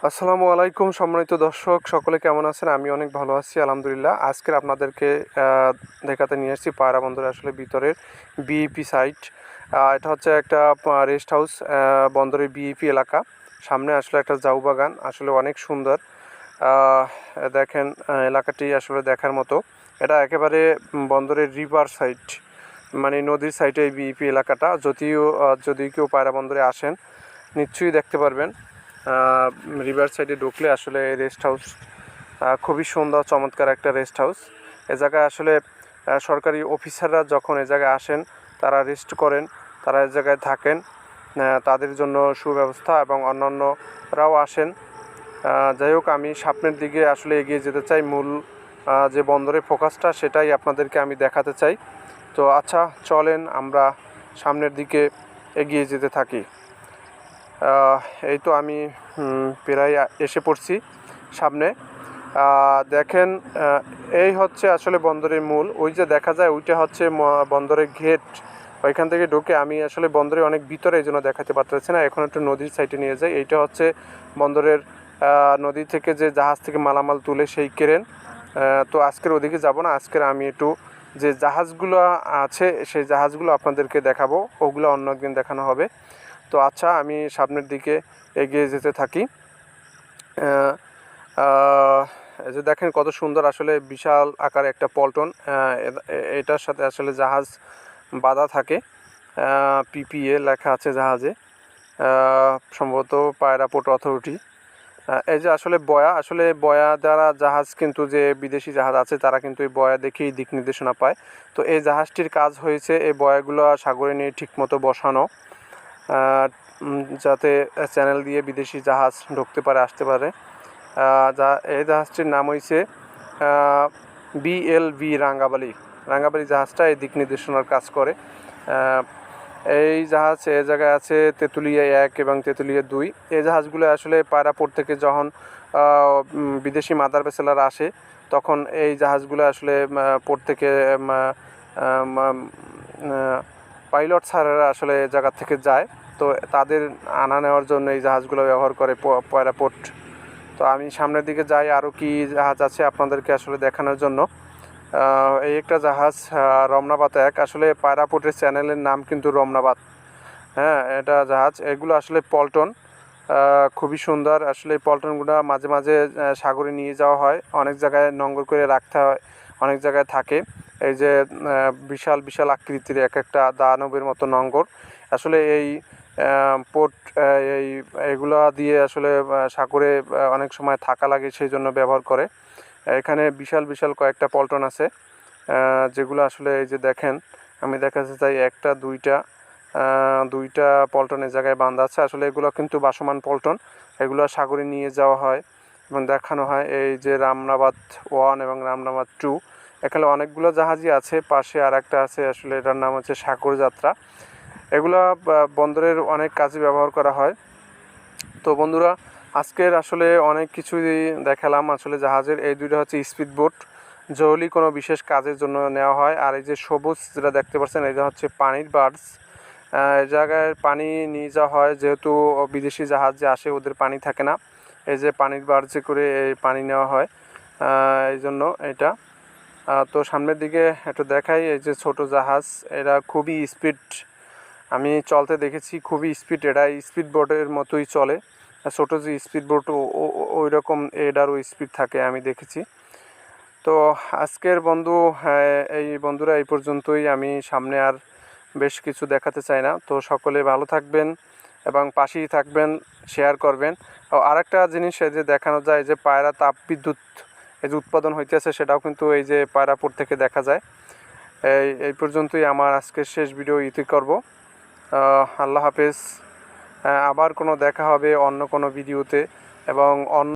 আসসালামু আলাইকুম সম্মানিত দর্শক, সকলে কেমন আছেন? আমি অনেক ভালো আছি আলহামদুলিল্লাহ। আজকের আপনাদেরকে দেখাতে নিয়ে এসেছি পায়রা বন্দরের আসলে ভিতরের বিইপি সাইট। এটা হচ্ছে একটা রেস্ট হাউস, বন্দরের বিইপি এলাকা। সামনে আসলে একটা ঝাউ বাগান, আসলে অনেক সুন্দর। দেখেন, এলাকাটি আসলে দেখার মতো। এটা একেবারে বন্দরের রিভার সাইড, মানে নদীর সাইডে এই বিইপি এলাকাটা। যদি কেউ পায়রা বন্দরে আসেন নিশ্চয়ই দেখতে পারবেন। রিভার সাইডে ঢুকলে আসলে এই রেস্ট হাউস খুবই সুন্দর, চমৎকার একটা রেস্ট হাউস। এ জায়গায় আসলে সরকারি অফিসাররা যখন এ জায়গায় আসেন তারা রেস্ট করেন, তারা এ জায়গায় থাকেন। তাদের জন্য সুব্যবস্থা এবং অন্যান্যরাও আসেন। যাই হোক, আমি সামনের দিকে আসলে এগিয়ে যেতে চাই। মূল যে বন্দরের ফোকাসটা সেটাই আপনাদেরকে আমি দেখাতে চাই। তো আচ্ছা, চলেন আমরা সামনের দিকে এগিয়ে যেতে থাকি। এই তো আমি প্রায় এসে পড়ছি সামনে। দেখেন, এই হচ্ছে আসলে বন্দরের মূল। ওই যে দেখা যায় ওইটা হচ্ছে বন্দরের গেট। ওইখান থেকে ঢুকে আমি আসলে বন্দরে অনেক ভিতরে, এই জন্য দেখাতে পারতেছি না। এখন একটু নদীর সাইডে নিয়ে যাই। এইটা হচ্ছে বন্দরের নদী থেকে যে জাহাজ থেকে মালামাল তুলে সেই ক্রেন। তো আজকের ওদিকে যাব না, আজকের আমি একটু যে জাহাজগুলো আছে সেই জাহাজগুলো আপনাদেরকে দেখাবো, ওগুলো অন্য একদিন দেখানো হবে। তো আচ্ছা, আমি সামনের দিকে এগিয়ে যেতে থাকি। এই যে দেখেন কত সুন্দর, আসলে বিশাল আকারে একটা পল্টন। এটার সাথে আসলে জাহাজ বাঁধা থাকে, পিপিএ লেখা আছে জাহাজে, সম্ভবত পায়রা পোর্ট অথরিটি। এই যে আসলে বয়া দ্বারা জাহাজ, কিন্তু যে বিদেশি জাহাজ আছে তারা কিন্তু এই বয়া দেখেই দিক নির্দেশনা পায়। তো এই জাহাজটির কাজ হয়েছে এই বয়াগুলো সাগরে নিয়ে ঠিকমতো বসানো, যাতে চ্যানেল দিয়ে বিদেশি জাহাজ ঢুকতে পারে, আসতে পারে। এই জাহাজটির নাম হয়েছে BLV রাঙ্গাবালি। রাঙ্গাবালি জাহাজটা এই দিক নির্দেশনার কাজ করে। এই জাহাজ এ জায়গায় আছে তেঁতুলিয়া 1 এবং তেঁতুলিয়া 2। এই জাহাজগুলো আসলে পায়রা পোর্ট থেকে যখন বিদেশি মাদার ভেসেলার আসে তখন এই জাহাজগুলো আসলে পোর্ট থেকে পাইলট স্যারেরা আসলে জায়গা থেকে যায়। তো তাদের আনা নেওয়ার জন্য এই জাহাজগুলো ব্যবহার করে পায়রা পোর্ট। তো আমি সামনের দিকে যাই, আরও কি জাহাজ আছে আপনাদেরকে আসলে দেখানোর জন্য। এই একটা জাহাজ রমনাবাদ 1, আসলে পায়রা পোর্টের চ্যানেলের নাম কিন্তু রমনাবাদ। হ্যাঁ, এটা জাহাজ। এগুলো আসলে পল্টন, খুবই সুন্দর। আসলে এই পল্টনগুলো মাঝে মাঝে সাগরে নিয়ে যাওয়া হয়, অনেক জায়গায় নোঙর করে রাখতে হয়, অনেক জায়গায় থাকে। এই যে বিশাল বিশাল আকৃতির এক একটা দানবের মতো নোঙর, আসলে এই পোর্ট এইগুলো দিয়ে আসলে সাগরে অনেক সময় থাকা লাগে, সেই জন্য ব্যবহার করে। এখানে বিশাল বিশাল কয়েকটা পল্টন আছে, যেগুলো আসলে এই যে দেখেন, আমি দেখাতে চাই একটা দুইটা পল্টনের জায়গায় বাঁধা আছে। আসলে এগুলো কিন্তু বাসমান পল্টন, এগুলো সাগরে নিয়ে যাওয়া হয় এবং দেখানো হয়। এই যে রামনাবাদ 1 এবং রামনাবাদ 2, এখানে অনেকগুলো জাহাজই আছে। পাশে আর একটা আছে, আসলে এটার নাম হচ্ছে সাগর যাত্রা। এগুলো বন্দরের অনেক কাজে ব্যবহার করা হয়। তো বন্ধুরা, আজকের আসলে অনেক কিছুই দেখালাম। আসলে জাহাজের এই দুইটা হচ্ছে স্পিড বোট, জরুরি কোনো বিশেষ কাজের জন্য নেওয়া হয়। আর এই যে সবুজ যেটা দেখতে পাচ্ছেন, এটা হচ্ছে পানির বার্ডস। এই জায়গায় পানি নিয়ে যাওয়া হয়, যেহেতু বিদেশি জাহাজ যে আসে ওদের পানি থাকে না, এই যে পানির বার্ডসে করে এই পানি নেওয়া হয়, এই জন্য এটা। তো সামনের দিকে একটু দেখাই, এই যে ছোট জাহাজ, এরা খুবই স্পিড, আমি চলতে দেখেছি, খুবই স্পিড। এটা স্পিড বোটের মতোই চলে, ছোটো যে স্পিড বোট ওই রকম এটারও স্পিড থাকে, আমি দেখেছি। তো আজকের এই বন্ধুরা এই পর্যন্তই। আমি সামনে আর বেশ কিছু দেখাতে চাই না। তো সকলে ভালো থাকবেন এবং পাশেই থাকবেন, শেয়ার করবেন। আর একটা জিনিস এই যে দেখানো যায়, যে পায়রা তাপবিদ্যুৎ এই যে উৎপাদন হইতেছে, সেটাও কিন্তু এই যে পায়রাপুর থেকে দেখা যায়। এই পর্যন্তই আমার আজকের শেষ ভিডিও ইতি করব। আল্লাহ হাফেজ। আবার কোনো দেখা হবে অন্য কোনো ভিডিওতে এবং অন্য